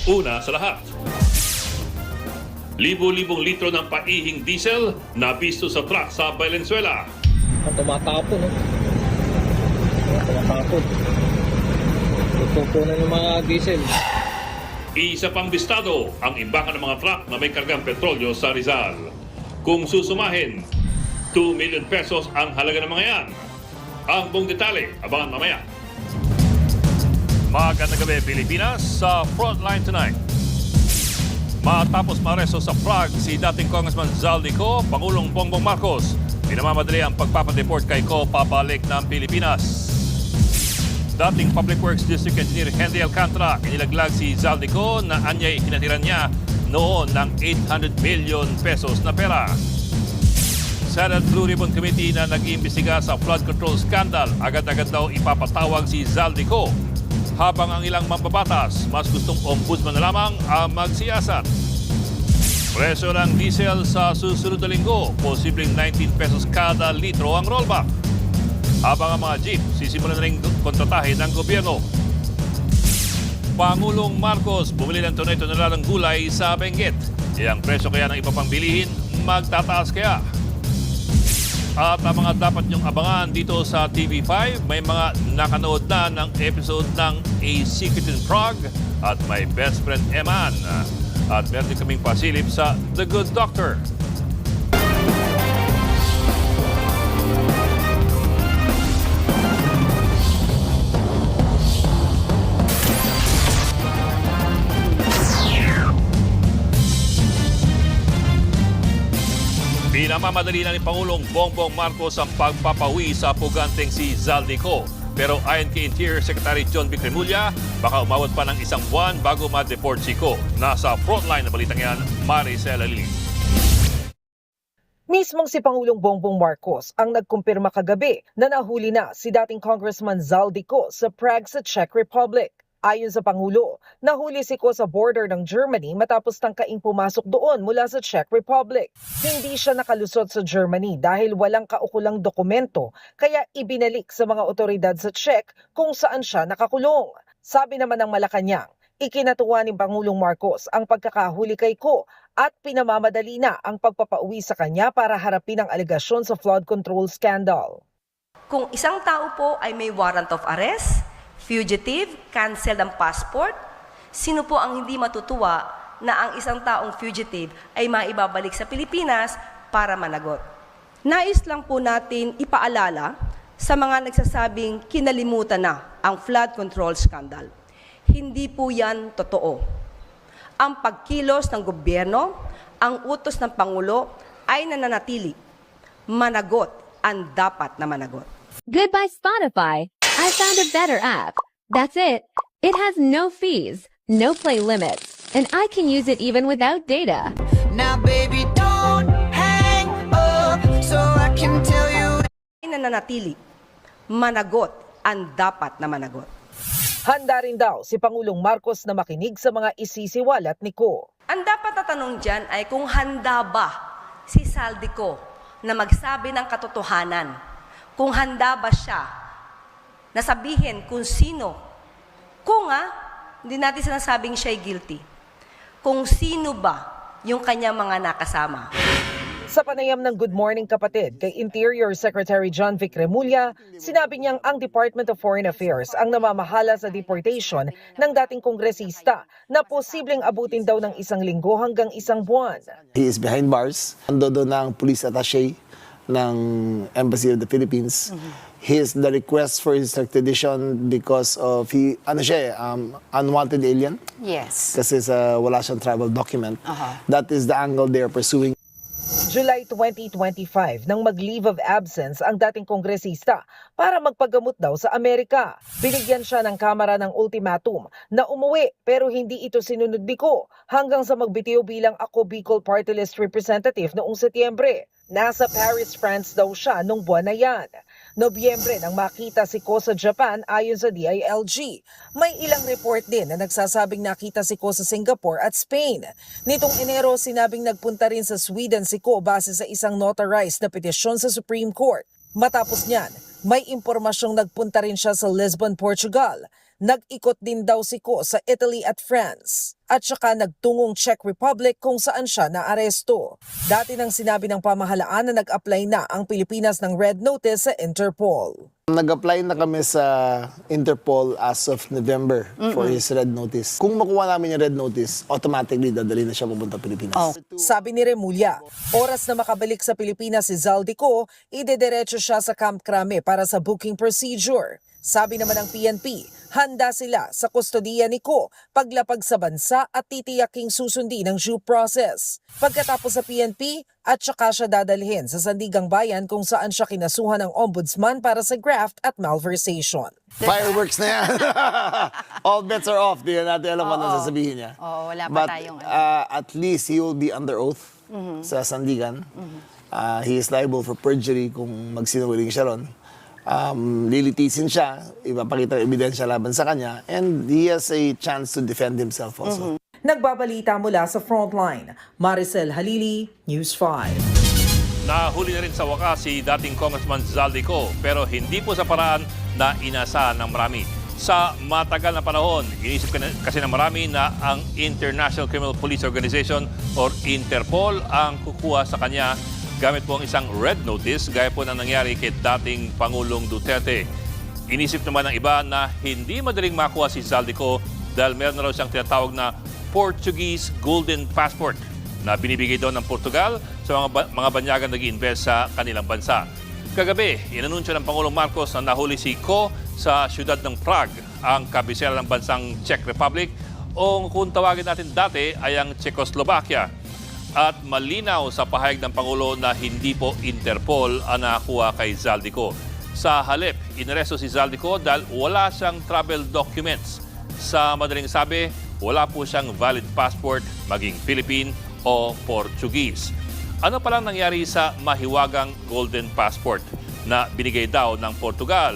Una sa lahat, libo-libong litro ng paihing diesel na bisto sa truck sa Valenzuela. Tumatapon, no? Tumatapon. Tutupunan ng mga diesel. Isa pang bistado ang imbakan ng mga truck na may kargang petrolyo sa Rizal. Kung susumahin, 2 million pesos ang halaga ng mga yan. Ang buong detalye, abangan mamaya. Magandang gabi, Pilipinas, sa Frontline Tonight. Matapos maaresto sa Prague si dating Congressman Zaldico, Pangulong Bongbong Marcos, pinamamadali ang pagpapadeport kay Ko pabalik ng Pilipinas. Dating Public Works District Engineer Henry Alcantara, inilaglag si Zaldico na anyay hinatiran niya noon ng 800 million pesos na pera. Senate Blue Ribbon Committee na nag-iimbestiga sa flood control scandal, agad-agad daw ipapatawag si Zaldico. Habang ang ilang mambabatas, mas gustong ombudsman na lamang ang magsiyasat. Presyo ng diesel sa susunod na linggo, posibleng 19 pesos kada litro ang rollback. Habang ang mga jeep, sisimulan na rin kontratahin ng gobyerno. Pangulong Marcos bumili ng tonelada ng gulay sa Benguet. Ang presyo kaya ng iba pang bilihin, magtataas kaya. At ang mga dapat niyong abangan dito sa TV5, may mga nakanood na ng episode ng A Secret in Prague at My Best Friend Eman. At meron din kaming pasilip sa The Good Doctor. Pinamamadali na ni Pangulong Bongbong Marcos ang pagpapawi sa puganteng si Zaldico. Pero ayon kay Interior Secretary John Vic Remulla, baka umawat pa ng isang buwan bago ma-deport si Ko. Nasa frontline na balitang yan, Maricel Alili. Mismong si Pangulong Bongbong Marcos ang nagkumpirma kagabi na nahuli na si dating Congressman Zaldico sa Prague sa Czech Republic. Ayon sa Pangulo, nahuli si Ko sa border ng Germany matapos tangkaing pumasok doon mula sa Czech Republic. Hindi siya nakalusot sa Germany dahil walang kaukulang dokumento, kaya ibinalik sa mga otoridad sa Czech kung saan siya nakakulong. Sabi naman ng Malacanang, ikinatuwa ni Pangulong Marcos ang pagkakahuli kay Ko at pinamamadali na ang pagpapauwi sa kanya para harapin ang alegasyon sa flood control scandal. Kung isang tao po ay may warrant of arrest, fugitive, cancel ang passport, sino po ang hindi matutuwa na ang isang taong fugitive ay maibabalik sa Pilipinas para managot? Nais lang po natin ipaalala sa mga nagsasabing kinalimutan na ang flood control scandal. Hindi po yan totoo. Ang pagkilos ng gobyerno, ang utos ng Pangulo ay nananatili. Managot ang dapat na managot. Goodbye Spotify. I found a better app. That's it. It has no fees, no play limits, and I can use it even without data. Now baby don't hang up so I can tell you. Nananatili. Managot ang dapat na managot. Handa rin daw si Pangulong Marcos na makinig sa mga isisiwalat ni Ko. Ang dapat na tanong dyan ay kung handa ba si Zaldico na magsabi ng katotohanan. Kung handa ba siya na sabihin kung sino, kung hindi natin sinasabing siya'y guilty, kung sino ba yung kanyang mga nakasama. Sa panayam ng Good Morning Kapatid kay Interior Secretary John Vic Remulla, sinabi niyang ang Department of Foreign Affairs ang namamahala sa deportation ng dating kongresista na posibleng abutin daw ng 1 linggo hanggang 1 buwan. He is behind bars. Ando doon ang police attaché ng Embassy of the Philippines. His the request for his extradition because of unwanted alien. Yes. Kasi wala siyang travel document. That is the angle they are pursuing. July 2025 nang mag-leave of absence ang dating kongresista para magpagamot daw sa Amerika. Binigyan siya ng Kamara ng ultimatum na umuwi pero hindi ito sinunod ni Ko hanggang sa magbitiw bilang Ako Bicol Party List representative noong Setyembre. Nasa Paris, France daw siya nung buwan na yan. Nobyembre nang makita si Ko sa Japan ayon sa DILG. May ilang report din na nagsasabing nakita si Ko sa Singapore at Spain. Nitong Enero, sinabing nagpunta rin sa Sweden si Ko base sa isang notarized na petisyon sa Supreme Court. Matapos niyan, may impormasyong nagpunta rin siya sa Lisbon, Portugal. Nag-ikot din daw si Ko sa Italy at France at saka nagtungong Czech Republic kung saan siya naaresto. Dati nang sinabi ng pamahalaan na nag-apply na ang Pilipinas ng red notice sa Interpol. Nag-apply na kami sa Interpol as of November for his red notice. Kung makuha namin yung red notice, automatically dadali na siya pupunta Pilipinas. Sabi ni Remulla, oras na makabalik sa Pilipinas si Zaldico, idediretso siya sa Camp Crame para sa booking procedure. Sabi naman ng PNP, handa sila sa kustodiya ni Ko paglapag sa bansa at titiyaking susundin ang due process. Pagkatapos sa PNP, at saka siya dadalhin sa Sandigang Bayan kung saan siya kinasuhan ng ombudsman para sa graft at malversation. Fireworks na yan. All bets are off. Di na natin alam ano sasabihin niya. Oo, wala pa But tayong at least he will be under oath sa Sandigan. He is liable for perjury kung magsinungaling siya ron. Lilitisin siya, ipapakita ang ebidensya laban sa kanya, and he has a chance to defend himself also. Nagbabalita mula sa Frontline, Maricel Halili, News 5. Nahuli na rin sa wakas si dating Congressman Zaldico pero hindi po sa paraan na inasahan ng marami. Sa matagal na panahon, inisip kasi ng marami na ang International Criminal Police Organization or Interpol ang kukuha sa kanya gamit po ang isang red notice gaya po na nangyari kay dating Pangulong Duterte. Inisip naman ng iba na hindi madaling makuha si Zaldico dahil meron na raw siyang tinatawag na Portuguese Golden Passport na binibigay doon ng Portugal sa mga banyagang nag-i-invest sa kanilang bansa. Kagabi, inanunsyo ng Pangulong Marcos na nahuli si Ko sa siyudad ng Prague, ang kabisera ng bansang Czech Republic o kung tawagin natin dati ay ang Czechoslovakia. At malinaw sa pahayag ng Pangulo na hindi po Interpol ang nakakuha kay Zaldico. Sa halip, inaresto si Zaldico dahil wala siyang travel documents. Sa madaling sabi, wala po siyang valid passport, maging Philippine o Portuguese. Ano palang nangyari sa mahiwagang Golden Passport na binigay daw ng Portugal?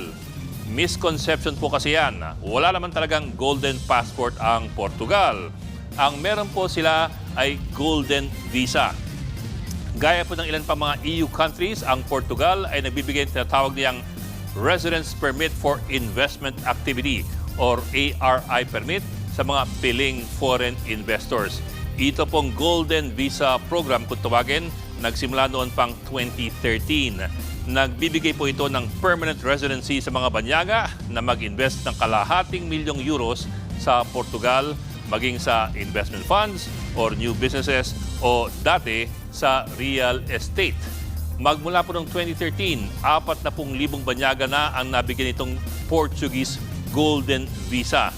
Misconception po kasi yan. Wala naman talagang Golden Passport ang Portugal. Ang meron po sila ay Golden Visa. Gaya po ng ilan pa mga EU countries, ang Portugal ay nagbibigay ng tinatawag niyang Residence Permit for Investment Activity or ARI permit sa mga piling foreign investors. Ito pong Golden Visa Program kung tawagin, nagsimula noon pang 2013. Nagbibigay po ito ng permanent residency sa mga banyaga na mag-invest ng kalahating milyong euros sa Portugal, maging sa investment funds or new businesses o dati sa real estate. Magmula po noong 2013, 40,000 banyaga na ang nabigyan itong Portuguese Golden Visa.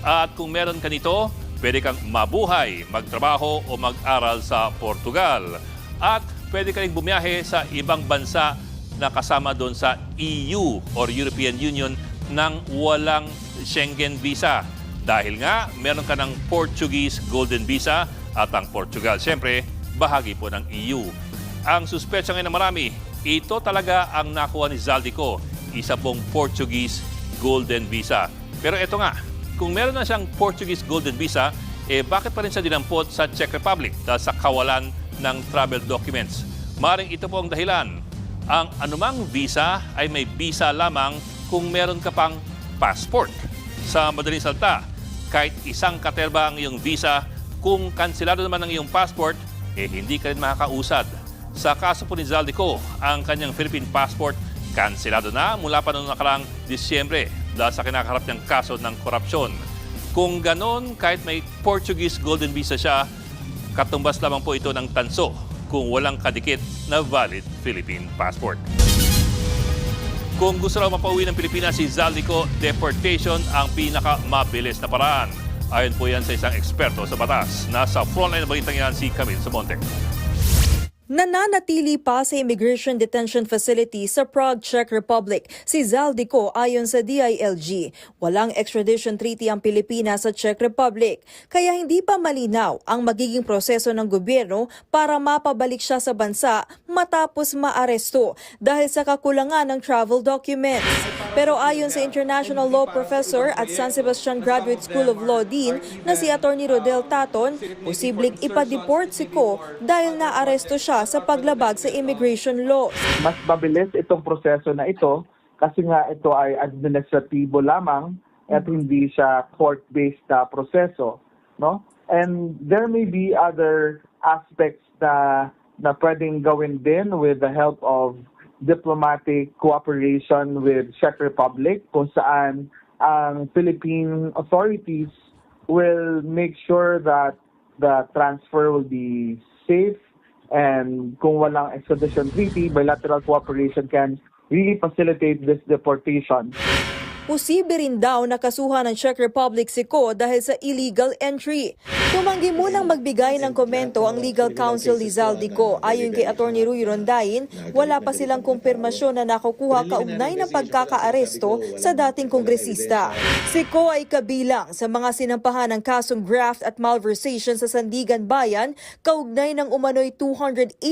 At kung meron ka nito, pwede kang mabuhay, magtrabaho o mag-aral sa Portugal. At pwede ka rin bumiyahe sa ibang bansa na kasama doon sa EU or European Union nang walang Schengen Visa. Dahil nga, meron ka ng Portuguese Golden Visa at ang Portugal, siyempre, bahagi po ng EU. Ang suspetsa ngayon ng marami, ito talaga ang nakuha ni Zaldico, isa pong Portuguese Golden Visa. Pero ito nga, kung meron na siyang Portuguese Golden Visa, bakit pa rin siya dinampot sa Czech Republic dahil sa kawalan ng travel documents? Maring ito po ang dahilan. Ang anumang visa ay may visa lamang kung meron ka pang passport. Sa madaling salita, kahit isang katerba ang iyong visa, kung kansilado naman ang iyong passport, hindi ka rin makakausad. Sa kaso po ni Zaldico, ang kanyang Philippine passport kansilado na mula pa noong nakarang Disyembre dahil sa kinakaharap niyang kaso ng korupsyon. Kung ganon, kahit may Portuguese Golden Visa siya, katumbas lamang po ito ng tanso kung walang kadikit na valid Philippine passport. Kung gusto raw mapauwi ng Pilipinas si Zaldico, deportation ang pinakamabilis na paraan. Ayon po yan sa isang eksperto sa batas. Nasa frontline na balitang yan si Camille Samonte. Nananatili pa sa Immigration Detention Facility sa Prague, Czech Republic si Zaldico ayon sa DILG. Walang extradition treaty ang Pilipinas sa Czech Republic, kaya hindi pa malinaw ang magiging proseso ng gobyerno para mapabalik siya sa bansa matapos maaresto dahil sa kakulangan ng travel documents. Pero ayon sa International Law Professor at San Sebastian Graduate School of Law Dean na si Atty. Rodel Taton, posibleng ipa-deport si Ko dahil naaresto siya sa paglabag sa immigration laws. Mas mabilis itong proseso na ito kasi nga ito ay administratibo lamang at hindi siya court-based na proseso, no? And there may be other aspects na pwedeng gawin din with the help of diplomatic cooperation with Czech Republic, kung saan ang Philippine authorities will make sure that the transfer will be safe, and kung walang extradition treaty, bilateral cooperation can really facilitate this deportation. Posible rin daw na kasuhan ng Czech Republic si Ko dahil sa illegal entry. Tumanggi munang magbigay ng komento ang legal counsel ni Zaldico. Ayon kay Atty. Ruy Rondain, wala pa silang kumpirmasyon na nakukuha kaugnay ng pagkakaaresto sa dating kongresista. Si Ko ay kabilang sa mga sinampahan ng kasong graft at malversation sa Sandigan Bayan kaugnay ng umano'y 289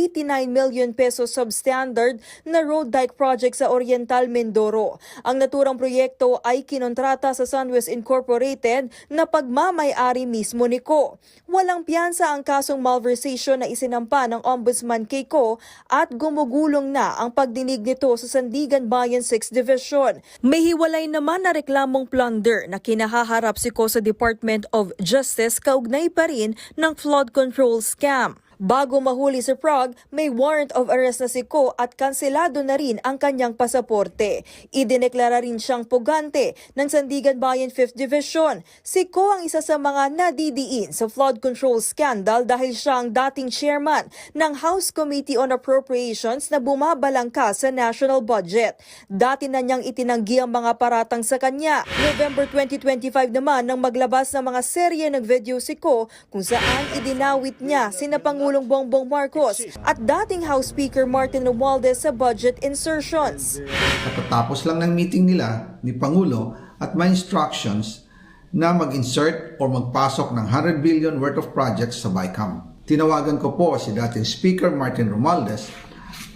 million pesos substandard na road dike project sa Oriental Mindoro. Ang naturang proyekto ay kinontrata sa Sunwest Incorporated na pagmamay-ari mismo ni Ko. Walang piyansa ang kasong malversation na isinampa ng Ombudsman kay Ko at gumugulong na ang pagdinig nito sa Sandigan Bayan 6th Division. May hiwalay naman na reklamong plunder na kinahaharap si Ko sa Department of Justice kaugnay pa rin ng flood control scam. Bago mahuli si Prague, may warrant of arrest na si Ko at kanselado na rin ang kanyang pasaporte. Idineklara rin siyang pugante ng Sandigan Bayan 5th Division. Si Ko ang isa sa mga nadidiin sa flood control scandal dahil siya ang dating chairman ng House Committee on Appropriations na bumabalangka sa national budget. Dati na niyang itinanggi ang mga paratang sa kanya. November 2025 naman nang maglabas ng mga serye ng video si Ko kung saan idinawit niya sina Pangulong Bongbong Marcos at dating House Speaker Martin Romualdez sa budget insertions. Katatapos lang ng meeting nila ni Pangulo at may instructions na mag-insert o magpasok ng 100 billion worth of projects sa BICAM. Tinawagan ko po si dating Speaker Martin Romualdez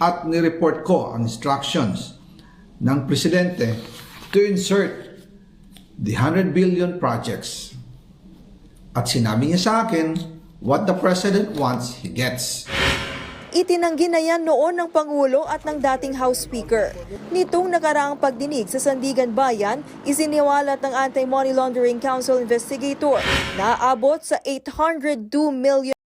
at nireport ko ang instructions ng Presidente to insert the 100 billion projects. At sinabi niya sa akin, what the President wants, he gets. Itinanggi na yan noon ng Pangulo at ng dating House Speaker. Nitong nakaraang pagdinig sa Sandigan Bayan, isiniwalat ng Anti-Money Laundering Council investigator na aabot sa 802 million